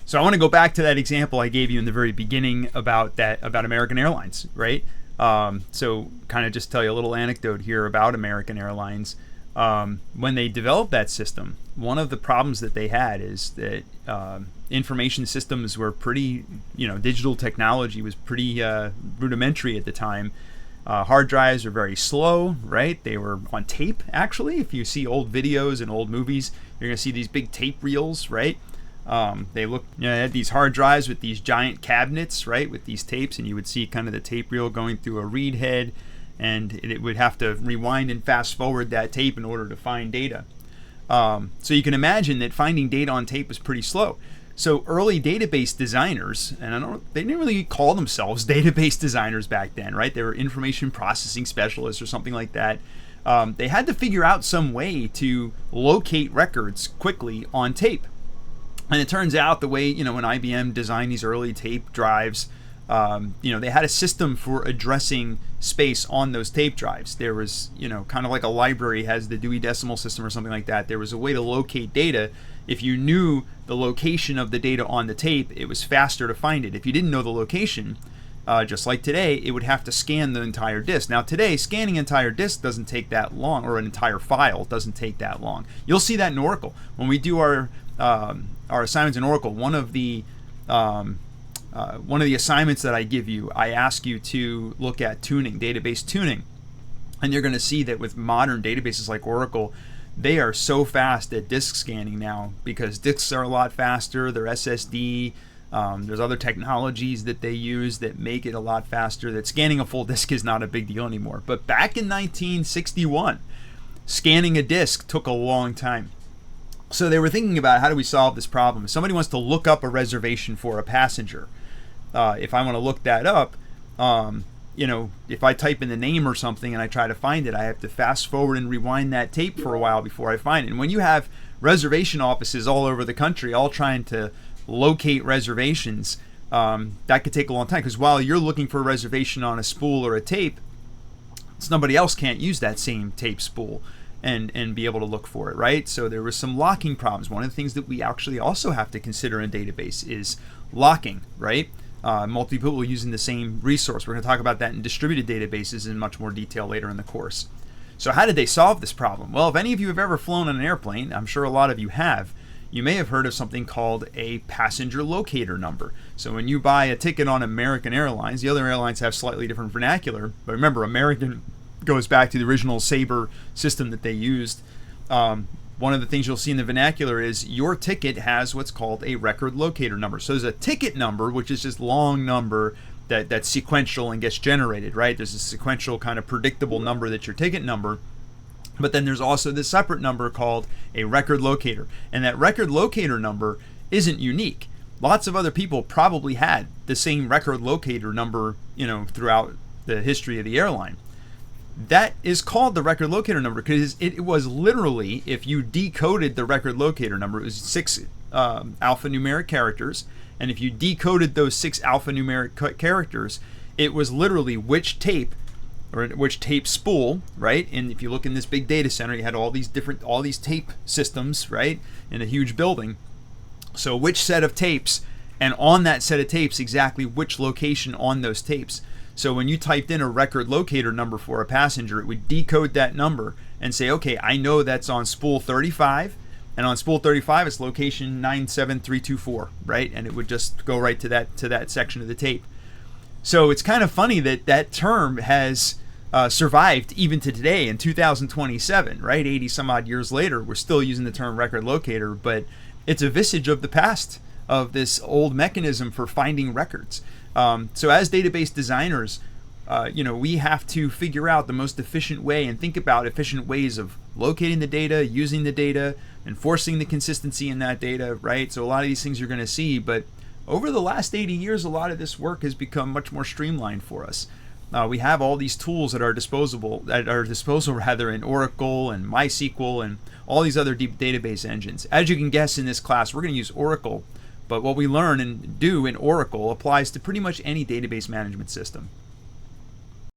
So I want to go back to that example I gave you in the very beginning about American Airlines, right? So kind of just tell you a little anecdote here about American Airlines. When they developed that system, one of the problems that they had is that information systems were pretty, digital technology was pretty rudimentary at the time. Hard drives are very slow, right? They were on tape, actually. If you see old videos and old movies, you're going to see these big tape reels, right? They look, they had these hard drives with these giant cabinets, right, with these tapes, and you would see kind of the tape reel going through a read head, and it would have to rewind and fast forward that tape in order to find data. So you can imagine that finding data on tape was pretty slow. So early database designers, and they didn't really call themselves database designers back then, right? They were information processing specialists or something like that. They had to figure out some way to locate records quickly on tape. And it turns out the way, when IBM designed these early tape drives, they had a system for addressing space on those tape drives. There was, kind of like a library has the Dewey Decimal System or something like that. There was a way to locate data. If you knew the location of the data on the tape, it was faster to find it. If you didn't know the location, just like today, it would have to scan the entire disk. Now today, scanning an entire disk doesn't take that long, or an entire file doesn't take that long. You'll see that in Oracle. When we do our assignments in Oracle, one of the assignments that I give you, I ask you to look at tuning, database tuning. And you're going to see that with modern databases like Oracle, they are so fast at disk scanning now because disks are a lot faster. They're SSD. There's other technologies that they use that make it a lot faster, that scanning a full disk is not a big deal anymore. But back in 1961, scanning a disk took a long time. So they were thinking about, how do we solve this problem? If somebody wants to look up a reservation for a passenger, if I want to look that up, if I type in the name or something and I try to find it, I have to fast forward and rewind that tape for a while before I find it. And when you have reservation offices all over the country all trying to locate reservations, that could take a long time, because while you're looking for a reservation on a spool or a tape, somebody else can't use that same tape spool and be able to look for it, right? So there were some locking problems. One of the things that we actually also have to consider in a database is locking, right? Multiple people using the same resource. We're going to talk about that in distributed databases in much more detail later in the course. So how did they solve this problem? Well, if any of you have ever flown on an airplane, I'm sure a lot of you have, you may have heard of something called a passenger locator number. So when you buy a ticket on American Airlines, the other airlines have slightly different vernacular, but remember, American goes back to the original Sabre system that they used. One of the things you'll see in the vernacular is your ticket has what's called a record locator number. So there's a ticket number, which is this long number that's sequential and gets generated, right? There's a sequential kind of predictable number that's your ticket number. But then there's also this separate number called a record locator. And that record locator number isn't unique. Lots of other people probably had the same record locator number, throughout the history of the airline. That is called the record locator number because it was literally, if you decoded the record locator number, it was 6 alphanumeric characters. And if you decoded those 6 alphanumeric characters, it was literally which tape or which tape spool, right? And if you look in this big data center, you had all these tape systems, right, in a huge building. So which set of tapes, and on that set of tapes, exactly which location on those tapes. So when you typed in a record locator number for a passenger, it would decode that number and say, okay, I know that's on spool 35, and on spool 35 it's location 97324, right? And it would just go right to that section of the tape. So it's kind of funny that that term has survived even to today in 2027, right? 80 some odd years later, we're still using the term record locator, but it's a vestige of the past of this old mechanism for finding records. So as database designers, we have to figure out the most efficient way and think about efficient ways of locating the data, using the data, enforcing the consistency in that data, right? So a lot of these things you're going to see, but over the last 80 years, a lot of this work has become much more streamlined for us. We have all these tools at our disposal rather in Oracle and MySQL and all these other deep database engines. As you can guess, in this class, we're going to use Oracle. But what we learn and do in Oracle applies to pretty much any database management system.